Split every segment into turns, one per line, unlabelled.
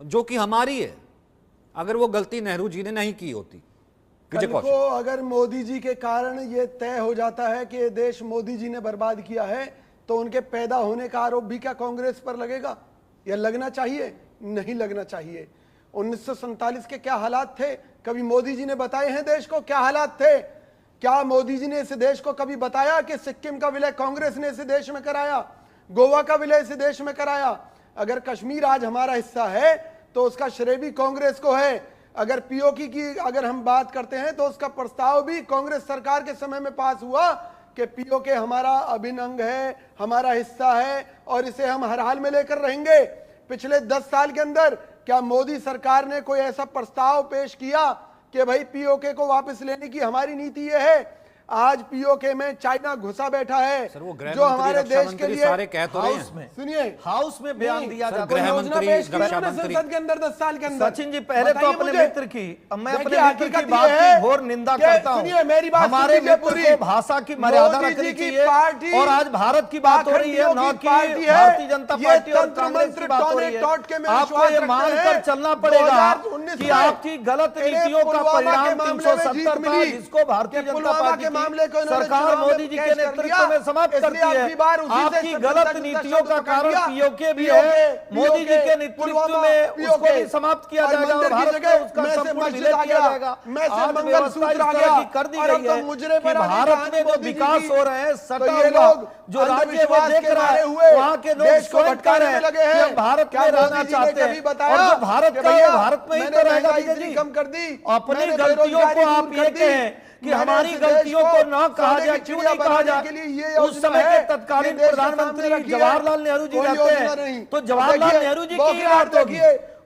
जो कि हमारी है, अगर वो गलती नेहरू जी ने नहीं की होती।
कल को अगर मोदी जी के कारण ये तय हो जाता है कि ये देश मोदी जी ने बर्बाद किया है, तो उनके पैदा होने का आरोप भी क्या कांग्रेस पर लगेगा? या लगना चाहिए? नहीं लगना चाहिए। 1947 के क्या हालात थे, कभी मोदी जी ने बताए हैं देश को क्या हालात थे? क्या मोदी जी ने इस देश को कभी बताया कि सिक्किम का विलय कांग्रेस ने इस देश में कराया, गोवा का विलय इस देश में कराया? अगर कश्मीर आज हमारा हिस्सा है तो उसका श्रेय भी कांग्रेस को है। अगर पीओके की अगर हम बात करते हैं तो उसका प्रस्ताव भी कांग्रेस सरकार के समय में पास हुआ कि पीओके हमारा अभिन्न अंग है, हमारा हिस्सा है और इसे हम हर हाल में लेकर रहेंगे। पिछले 10 साल के अंदर क्या मोदी सरकार ने कोई ऐसा प्रस्ताव पेश किया कि भाई पीओके को वापस लेने की हमारी नीति ये है? आज पीओके में चाइना घुसा बैठा है, जो हमारे देश के लिए
सारे कह तो रहे हैं।
सुनिए,
हाउस में बयान दिया जाता है,
योजना पेश की संसद के अंदर 10 साल के अंदर।
सचिन जी पहले तो अपने मित्र की, मैं अपने मित्र की बात की घोर निंदा करता हूं।
सुनिए मेरी बात,
हमारे मित्र को भाषा की मर्यादा रखनी चाहिए। और आज भारत की बात हो रही है, न कि भारतीय जनता पार्टी और कांग्रेस की बात हो रही है। आपको ये मानकर चलना पड़ेगा कि आपकी गलत नीतियों का परिणाम 370 था, जिसको भारतीय जनता पार्टी सरकार मोदी जी के नेतृत्व में समाप्त करती है। आपकी गलत नीतियों का कारण पीओके भी है, मोदी जी के नेतृत्व में उसको भी समाप्त किया जाएगा और भारत को उसका संपूर्ण विलय किया जाएगा। आज व्यवस्था इस तरह की कर दी गई है कि भारत में जो विकास हो रहे हैं, सटा हुआ जो राज्य वो देख रहा है, वहाँ के लोग स्वयं कह रहे हैं कि हम भारत में रहना चाहते हैं और जो भारत का है भारत में ही तो रहेगा। विजय जी, अपनी गलतियों को आप ये कहें कि हमारी गलतियों को न कहा जाए, क्यों नहीं कहा जाए? उस समय के तत्कालीन प्रधानमंत्री जवाहरलाल नेहरू जी रहते हैं, तो जवाहरलाल नेहरू जी की बात होगी,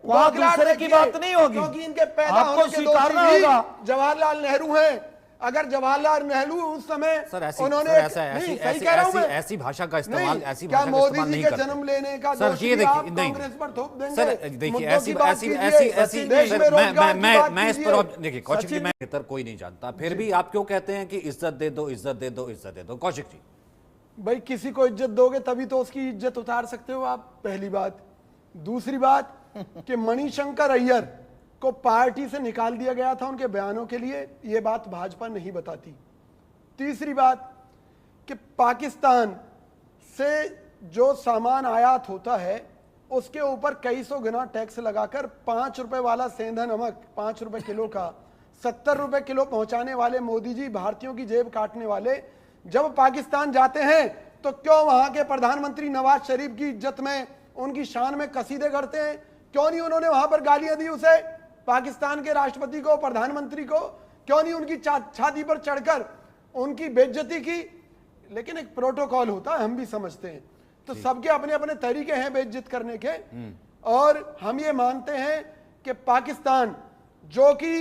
वहां दूसरे की बात नहीं होगी, क्योंकि इनके पैदा आपको स्वीकारना होगा।
जवाहरलाल नेहरू हैं। अगर जवाहरलाल नेहरू उस समय उन्होंने
ऐसी भाषा का इस्तेमाल, ऐसी भाषा का इस्तेमाल नहीं करते।
जन्म लेने का
सर ये देखिए, नहीं सर देखिए, ऐसी मैं इस पर देखिए कौशिक जी, मैं बेहतर कोई नहीं जानता, फिर भी आप क्यों कहते हैं कि इज्जत दे दो, इज्जत दे दो, इज्जत दे दो? कौशिक जी,
भाई किसी को इज्जत दोगे तभी तो उसकी इज्जत उतार सकते हो आप, पहली बात। दूसरी बात कि मणिशंकर अय्यर को पार्टी से निकाल दिया गया था उनके बयानों के लिए, यह बात भाजपा नहीं बताती। तीसरी बात कि पाकिस्तान से जो सामान आयात होता है उसके ऊपर कई सौ गुना टैक्स लगाकर 5 रुपए वाला सेंधा नमक 5 रुपए किलो का 70 रुपए किलो पहुंचाने वाले मोदी जी, भारतीयों की जेब काटने वाले, जब पाकिस्तान जाते हैं तो क्यों वहां के प्रधानमंत्री नवाज शरीफ की इज्जत में, उनकी शान में कसीदे करते हैं? क्यों नहीं उन्होंने वहां पर गालियां दी उसे, पाकिस्तान के राष्ट्रपति को, प्रधानमंत्री को? क्यों नहीं उनकी छाती पर चढ़कर उनकी बेइज्जती की? लेकिन एक प्रोटोकॉल होता है, हम भी समझते हैं, तो सबके अपने अपने तरीके हैं बेइज्जत करने के। और हम ये मानते हैं कि पाकिस्तान, जो कि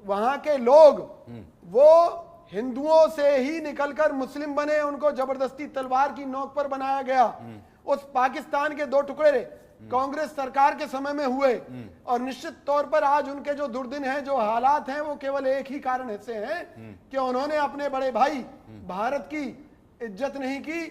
वहां के लोग वो हिंदुओं से ही निकलकर मुस्लिम बने, उनको जबरदस्ती तलवार की नोक पर बनाया गया, उस पाकिस्तान के 2 टुकड़े कांग्रेस सरकार के समय में हुए। और निश्चित तौर पर आज उनके जो दुर्दिन हैं, जो हालात हैं, वो केवल एक ही कारण से हैं कि उन्होंने अपने बड़े भाई भारत की इज्जत नहीं की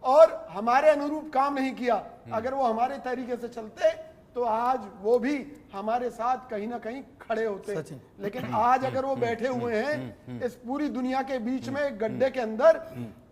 और हमारे अनुरूप काम नहीं किया। अगर वो हमारे तरीके से चलते तो आज वो भी हमारे साथ कहीं ना कहीं खड़े होते। लेकिन आज अगर वो बैठे हुए हैं इस पूरी दुनिया के बीच में गड्ढे के अंदर,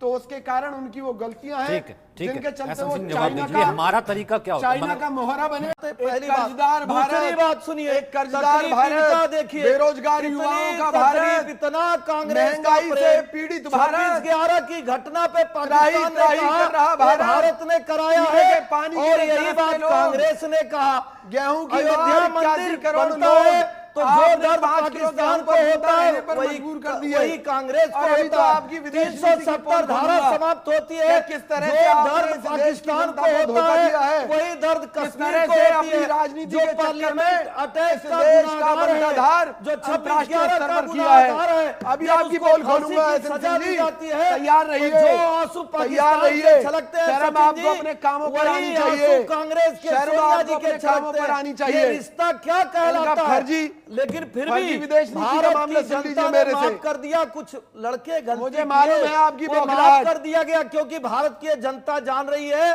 तो उसके कारण उनकी वो गलतियां हैं जिनके चलते वो चाइना का,
हमारा तरीका क्या होता है?
चाइना का मोहरा बने।
पहली
कर्जदार भारत,
बात सुनिए,
कर्जदार भारत,
देखिए,
बेरोजगार युवाओं का भारत,
इतना कांग्रेस
महंगाई से पीड़ित भारत,
11 की घटना पे पाकिस्तान ने कहा, भारत ने कराया है, और यही बात कांग्रेस ने कहा।
गेहूं की
अयोध्या मंदिर बनता है तो जो दर्द पाकिस्तान को होता है वही कांग्रेस को होता है। 370 धारा समाप्त होती है, किस तरह जो दर्द पाकिस्तान को होता है वही दर्द कश्मीर को होती है। जो पार्लियामेंट अटैक का गुनाहगार, जो 26/11 का गुनाहगार है,
अभी आपकी पोल खोलूंगा,
सजा दी जाती है।
तैयार रहिए,
जो आंसू पाकिस्तान के छलकते हैं,
आपको अपने कामों पर आनी चाहिए,
कांग्रेस के सोनिया जी के कामों पर आनी चाहिए। रिश्ता क्या कहलाता है? लेकिन फिर भी
विदेश नीति का मामला सुन लीजिए मेरे से,
कर दिया, कुछ लड़के गलती
मुझे मालूम है आपकी
माफ कर दिया गया, क्योंकि भारत की जनता जान रही है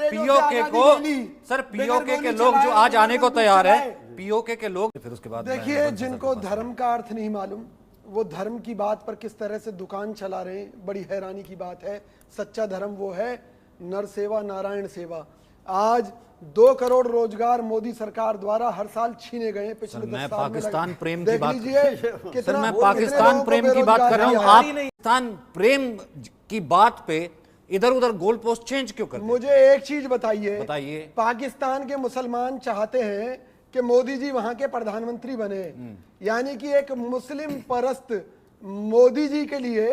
अंग्रेजों से
पीओके
आजादी
को,
ले ली,
सर
बगैर
पीओके के
गोली
लोग जो
चलाए,
आज आने को
बगैर
तैयार है,
चलाए।
पीओके के लोग, फिर उसके बाद
देखिए, जिनको धर्म का अर्थ नहीं मालूम, वो धर्म की बात पर किस तरह से दुकान चला रहे हैं, बड़ी हैरानी की बात है। सच्चा धर्म वो है नर सेवा नारायण सेवा। आज 2 करोड़ रोजगार मोदी सरकार द्वारा हर साल छीने गए पिछले 10
मैं
साल में
पाकिस्तान प्रेम की
देख
बात
लीजिए
सर,
कितना
मैं
कितने
पाकिस्तान
लोगों को
प्रेम की बात कर रहा हूं।
बेरोजगार
आप
किया है।
पाकिस्तान प्रेम की बात पे इधर उधर गोल पोस्ट चेंज क्यों करते हैं?
मुझे एक चीज बताइए
बताइए।
पाकिस्तान के मुसलमान चाहते हैं कि मोदी जी वहां के प्रधानमंत्री बने, यानी कि एक मुस्लिम परस्त मोदी जी के लिए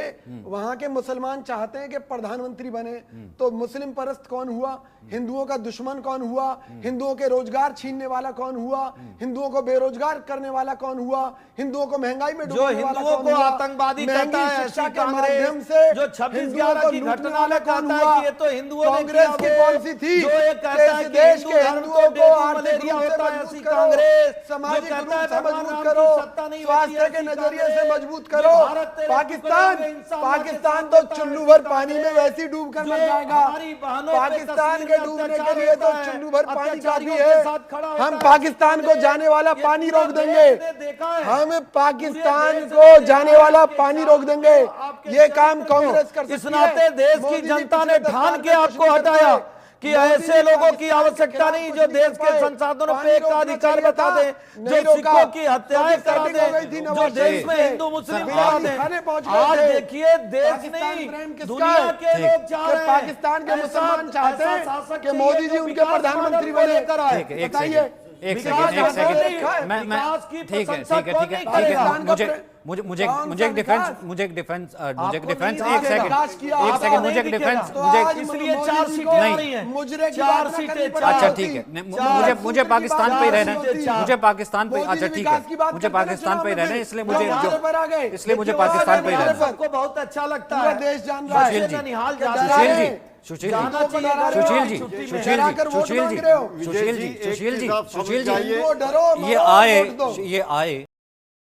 वहां के मुसलमान चाहते हैं कि प्रधानमंत्री बने। तो मुस्लिम परस्त कौन हुआ? हिंदुओं का दुश्मन कौन हुआ? हिंदुओं के रोजगार छीनने वाला कौन हुआ? हिंदुओं को बेरोजगार करने वाला कौन हुआ? हिंदुओं को महंगाई में
जो
डुबाने वाला
हिंदुओं
कौन
को
हुआ?
आतंकवादी कहता है,
शिक्षा
ऐसी
के माध्यम
कांग्रेस
से
जो 26/11
हिंदुओं को
की
लूटने
घटना
वाला
में
कौन
कहता है
हुआ?
कि ये तो हिंदुओं ने
कांग्रेस
किया,
की
वो
पॉलिसी थी
जो ये कहता है
इस
कि
देश
हिंदू
के
धर्म
हिंदुओं
तो
को
डेंगू
आर्थिक
मलेरिया
रूप से
होता है,
मजबूत
ऐसी
करो,
कांग्रेस जो
सामाजिक
कहता है
रूप से
भगवान
मजबूत
राम
करो,
की सत्ता नहीं होती,
स्वास्थ्य के
ऐसी
नजरिए से
कांग्रेस
मजबूत
जो
करो।
भारत तेरे
पाकिस्तान
टुकड़े में इंसान
पाकिस्तान
के
तो
साथ
चुल्लू
देता है,
भर पानी में वैसे ही डूब कर
जो
मर जाएगा।
हमारी बहनों पे
पाकिस्तान
तस्वीर
के
में
डूबने के
अत्याचार
लिए तो
होता है,
चुल्लू भर पानी काफी
अत्याचारियों
है।
के साथ खड़ा होता
हम
है।
पाकिस्तान को जाने वाला
ये
पानी
पूरा
रोक
देश
देंगे,
ने देखा है।
हम पाकिस्तान
पूरे देश
को
ने
जाने
देखा है
वाला
आपके
पानी
साथ
रोक देंगे।
आपके
ये काम
चरित्र
कांग्रेस कर
को। इस
सकती
नाते
है।
देश
मोदी
की
जी
जनता
पिछले
ने
10
ठान
साल
के
में
आपको
कुछ नहीं
हटाया
करते।
कि
मोदी
ऐसे
जी
लोगों की
पाकिस्तान के
आवश्यकता
खिलाफ
नहीं
कुछ
जो
नहीं
देश
कर
के
पाए।
संसाधनों
पानी
पे
रोकना
एकाधिकार
चाहिए
बता
था,
दे,
नहीं
जो
रोका।
सिखों की हत्याएं
क्योंकि
करा
setting
दे,
हो गई थी
जो
नवाज
देश
शरीफ
में
से।
हिंदू मुस्लिम
सभी
करा
आदि
दे।
खाने पहुंच गए
आज
थे।
देखिए देश
पाकिस्तान
नहीं
प्रेम किसका
दुनिया
है?
के लोग चाह
कि
रहे हैं
पाकिस्तान के
ऐसा-
मुसलमान चाहते
ऐसा
हैं
शासक
कि
चाहिए
मोदी जी
जो
उनके
विकास
प्रधानमंत्री
मानव को
बने।
लेकर आए।
ठीक है, एक
बताइए।
सेकंड, एक
विकास
सेकंड, एक
मानव
सेकंड।
नहीं,
मैं
विकास की
ठीक है,
प्रशंसा
ठीक है,
कौन
ठीक है,
नहीं
ठीक है।
करेगा?
मुझे
कौन
मुझे
सा
मुझे एक डिफेंस
विकास?
मुझे एक डिफेंस
आपको
एक डिफेंस
नहीं
एक
दिखेगा।
विकास किया,
सेकंड, एक
आपको
सेकंड,
नहीं
मुझे एक
दिखेगा।
डिफेंस
तो
मुझे
आज
इसलिए
मोदी
4
जी
सीटें
को
आ रही हैं।
मुजरे की
4
बात ना
सीटें,
करनी पड़े।
अच्छा
होती।
ठीक है
चार
मुझे पाकिस्तान पे ही रहना
सीटें,
है,
चार।
मुझे पाकिस्तान पे
मोदी जी
अच्छा ठीक
विकास की
है
बात
मुझे
करते हैं
पाकिस्तान पे ही
चुनाव
रहना है,
में।
इसलिए
जो
मुझे
हमारे पर आ गए।
इसलिए मुझे
देखिए,
पाकिस्तान पे ही
हमारे
रहना है।
सबको बहुत अच्छा लगता
पूरा
है।
देश जान रहा है।
सुशील जी,
निहाल
कि
जाता
डरा
सुशील
है।
जी, सुशील
जाना
जी,
चाहिए
सुशील जी,
छुट्टी में।
सुशील
डरा
जी,
कर वोट
सुशील
मांग
जी,
रहे हो।
सुशील जी,
एक
सुशील जी,
चीज आप
सुशील
समझ
जी,
जाइए।
वो डरो,
ये
मरो,
आए
वोट दो।
ये आए